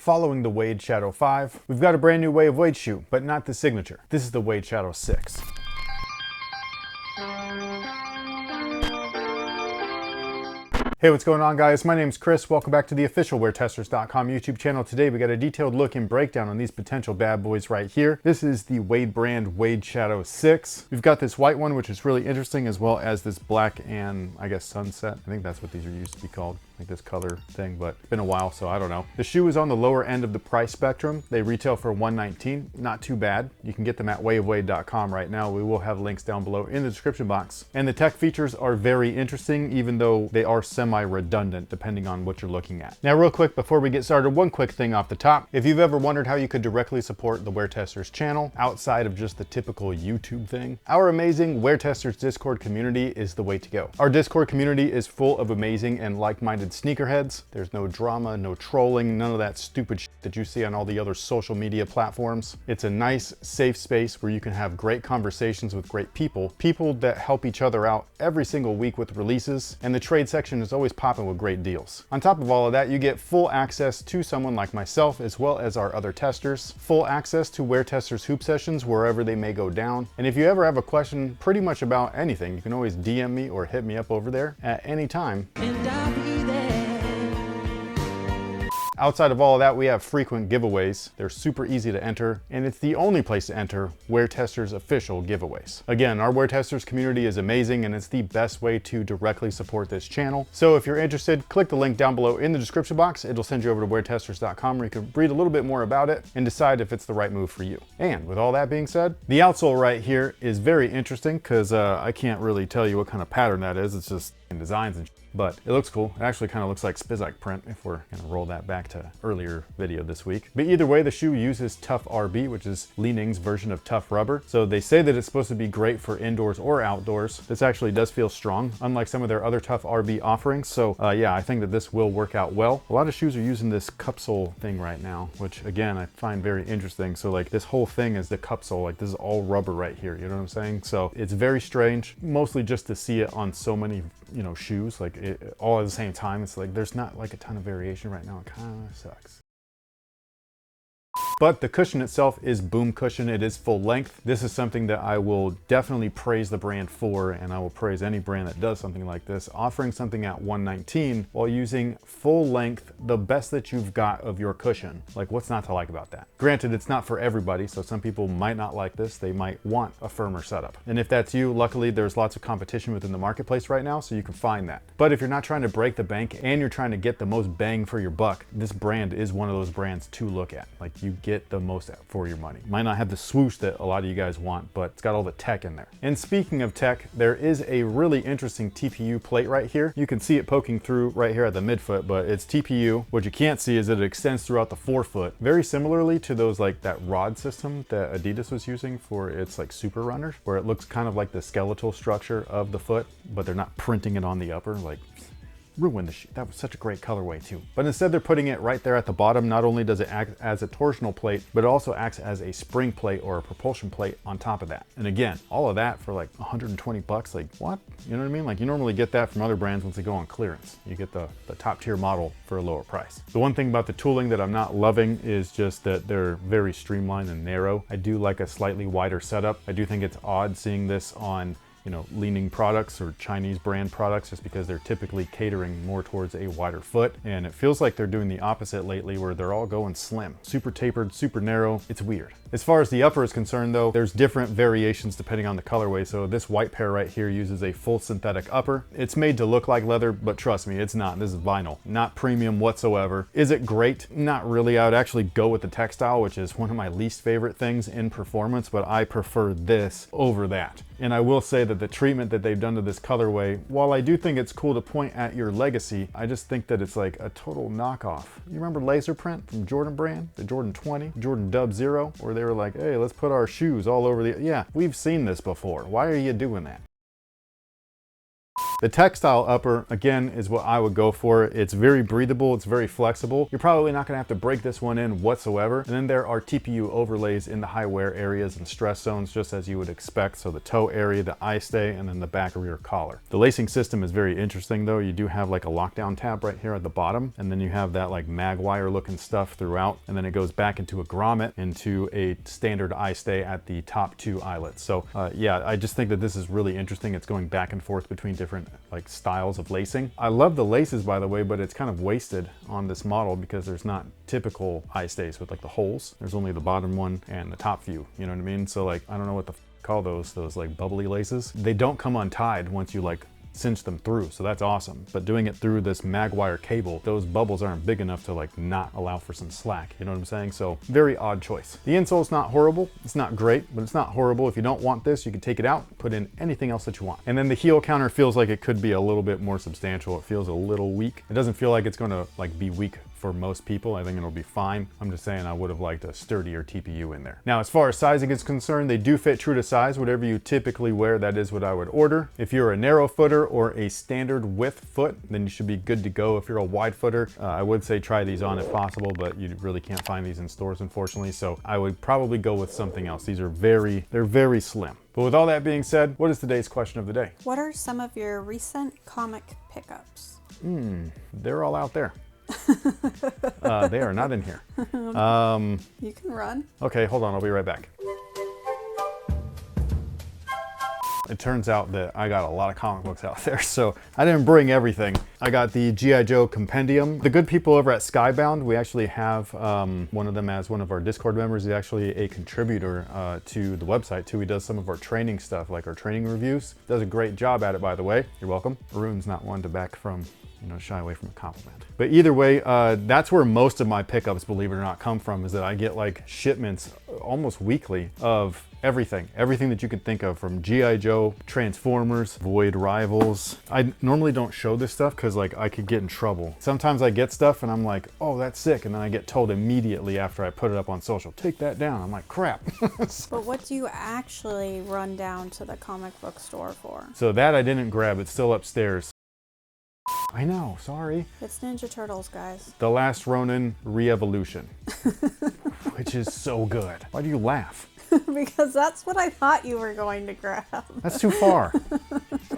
Following the Wade Shadow 5, we've got a brand new Way of Wade shoe, but not the signature. This is the Wade Shadow 6. Hey, what's going on, guys? My name's Chris. Welcome back to the official WearTesters.com YouTube channel. Today we got a detailed look and breakdown on these potential bad boys right here. This is the Wade brand Wade Shadow 6. We've got this white one, which is really interesting, as well as this black and, I guess, sunset. I think that's what these are used to be called, like this color thing, but it's been a while, so I don't know. The shoe is on the lower end of the price spectrum. They retail for $119. Not too bad. You can get them at wayofwade.com right now. We will have links down below in the description box. And the tech features are very interesting, even though they are semi-redundant depending on what you're looking at. Now, real quick, before we get started, one quick thing off the top. If you've ever wondered how you could directly support the WearTesters channel outside of just the typical YouTube thing, our amazing WearTesters Discord community is the way to go. Our Discord community is full of amazing and like-minded sneakerheads. There's no drama, no trolling, none of that stupid shit that you see on all the other social media platforms. It's a nice, safe space where you can have great conversations with great people that help each other out every single week with releases, and the trade section is always popping with great deals. On top of all of that, you get full access to someone like myself, as well as our other testers, full access to WearTesters hoop sessions wherever they may go down. And if you ever have a question pretty much about anything, you can always DM me or hit me up over there at any time. And I'll be there. Outside of all of that, we have frequent giveaways. They're super easy to enter, and it's the only place to enter WearTesters official giveaways. Again, our WearTesters community is amazing, and it's the best way to directly support this channel. So if you're interested, click the link down below in the description box. It'll send you over to WearTesters.com, where you can read a little bit more about it and decide if it's the right move for you. And with all that being said, the outsole right here is very interesting because I can't really tell you what kind of pattern that is. It's just in designs and but it looks cool. It actually kind of looks like Spizak print if we're gonna roll that back to earlier video this week. But either way, the shoe uses Tough RB, which is Li-Ning's version of Tough Rubber. So they say that it's supposed to be great for indoors or outdoors. This actually does feel strong, unlike some of their other Tough RB offerings. So yeah, I think that this will work out well. A lot of shoes are using this cupsole thing right now, which again, I find very interesting. So like this whole thing is the cupsole, like this is all rubber right here, you know what I'm saying? So it's very strange, mostly just to see it on so many, you know, shoes, like all at the same time. It's like there's not like a ton of variation right now. It kind of sucks. But the cushion itself is boom cushion. It is full length. This is something that I will definitely praise the brand for, and I will praise any brand that does something like this, offering something at $119 while using full length, the best that you've got of your cushion. Like, what's not to like about that? Granted, it's not for everybody, so some people might not like this. They might want a firmer setup. And if that's you, luckily there's lots of competition within the marketplace right now, so you can find that. But if you're not trying to break the bank and you're trying to get the most bang for your buck, this brand is one of those brands to look at. Like, you get the most for your money. Might not have the swoosh that a lot of you guys want, but it's got all the tech in there. And speaking of tech, there is a really interesting TPU plate right here. You can see it poking through right here at the midfoot, but it's TPU. What you can't see is that it extends throughout the forefoot, very similarly to those like that rod system that Adidas was using for its like super runners, where it looks kind of like the skeletal structure of the foot, but they're not printing it on the upper. Like, ruin the shoe. That was such a great colorway too. But instead they're putting it right there at the bottom. Not only does it act as a torsional plate, but it also acts as a spring plate or a propulsion plate on top of that. And again, all of that for like 120 bucks. Like, what? You know what I mean? Like, you normally get that from other brands once they go on clearance. You get the top tier model for a lower price. The one thing about the tooling that I'm not loving is just that they're very streamlined and narrow. I do like a slightly wider setup. I do think it's odd seeing this on, you know, Li-Ning products or Chinese brand products, just because they're typically catering more towards a wider foot. And it feels like they're doing the opposite lately, where they're all going slim, super tapered, super narrow. It's weird. As far as the upper is concerned though, there's different variations depending on the colorway. So this white pair right here uses a full synthetic upper. It's made to look like leather, but trust me, it's not. This is vinyl, not premium whatsoever. Is it great? Not really. I would actually go with the textile, which is one of my least favorite things in performance, but I prefer this over that. And I will say that the treatment that they've done to this colorway, while I do think it's cool to point at your legacy, I just think that it's like a total knockoff. You remember Laser Print from Jordan brand, the Jordan 20, Jordan Dub Zero, where they were like, hey, let's put our shoes all over the, yeah, we've seen this before. Why are you doing that? The textile upper, again, is what I would go for. It's very breathable, it's very flexible. You're probably not gonna have to break this one in whatsoever. And then there are TPU overlays in the high wear areas and stress zones, just as you would expect. So the toe area, the eye stay, and then the back rear collar. The lacing system is very interesting though. You do have like a lockdown tab right here at the bottom, and then you have that like mag wire looking stuff throughout, and then it goes back into a grommet, into a standard eye stay at the top 2 eyelets. So yeah, I just think that this is really interesting. It's going back and forth between different like styles of lacing. I love the laces, by the way, but it's kind of wasted on this model because there's not typical eye stays with like the holes. There's only the bottom one and the top few, you know what I mean? So like, I don't know what the call those like bubbly laces. They don't come untied once you like cinch them through, so that's awesome. But doing it through this mag wire cable, those bubbles aren't big enough to like not allow for some slack, you know what I'm saying? So very odd choice. The insole's not horrible, it's not great, but it's not horrible. If you don't want this, you can take it out, put in anything else that you want. And then the heel counter feels like it could be a little bit more substantial. It feels a little weak. It doesn't feel like it's gonna like be weak for most people. I think it'll be fine. I'm just saying I would have liked a sturdier TPU in there. Now, as far as sizing is concerned, they do fit true to size. Whatever you typically wear, that is what I would order. If you're a narrow footer or a standard width foot, then you should be good to go. If you're a wide footer, I would say try these on if possible, but you really can't find these in stores, unfortunately. So I would probably go with something else. They're very slim. But with all that being said, what is today's question of the day? What are some of your recent comic pickups? They're all out there. They are not in here. You can run. Okay, hold on, I'll be right back. It turns out that I got a lot of comic books out there, so I didn't bring everything. I got the G.I. Joe Compendium. The good people over at Skybound, we actually have one of them as one of our Discord members. He's actually a contributor to the website too. He does some of our training stuff, like our training reviews. Does a great job at it, by the way. You're welcome. Arun's not one to back from, you know, shy away from a compliment. But either way, that's where most of my pickups, believe it or not, come from, is that I get like shipments almost weekly of everything that you could think of, from G.I. Joe, Transformers, Void Rivals. I normally don't show this stuff because like I could get in trouble. Sometimes I get stuff and I'm like, oh, that's sick. And then I get told immediately after I put it up on social, take that down. I'm like, crap. But what do you actually run down to the comic book store for? So that I didn't grab. It's still upstairs. I know, sorry. It's Ninja Turtles, guys. The Last Ronin Re-Evolution, which is so good. Why do you laugh? Because that's what I thought you were going to grab. That's too far.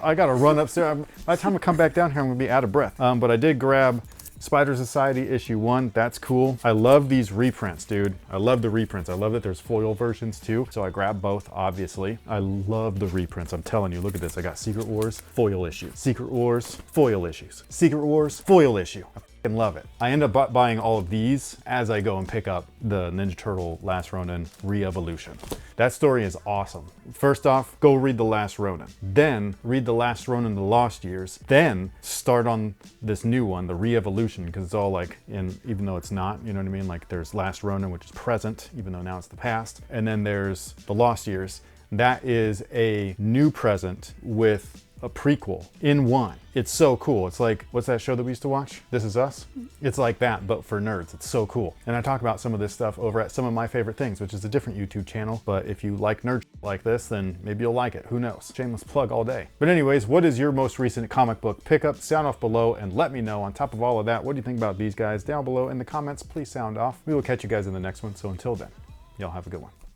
I gotta run upstairs. By the time I come back down here, I'm gonna be out of breath. But I did grab Spider Society issue 1. That's cool. I love these reprints, dude. I love the reprints. I love that there's foil versions too. So I grabbed both, obviously. I love the reprints. I'm telling you, look at this. I got Secret Wars foil issue, Secret Wars foil issues, Secret Wars foil issue. And love it. I end up buying all of these as I go and pick up the Ninja Turtle Last Ronin Re-Evolution. That story is awesome. First off, go read The Last Ronin. Then read The Last Ronin The Lost Years. Then start on this new one, the Re-Evolution, because it's all like in, even though it's not, you know what I mean? Like there's Last Ronin, which is present, even though now it's the past. And then there's The Lost Years. That is a new present with a prequel in one. It's so cool. It's like, what's that show that we used to watch? This Is Us? It's like that, but for nerds. It's so cool. And I talk about some of this stuff over at Some of My Favorite Things, which is a different YouTube channel. But if you like nerd like this, then maybe you'll like it. Who knows? Shameless plug all day. But anyways, what is your most recent comic book pickup? Sound off below and let me know. On top of all of that, what do you think about these guys? Down below in the comments, please sound off. We will catch you guys in the next one. So until then, y'all have a good one.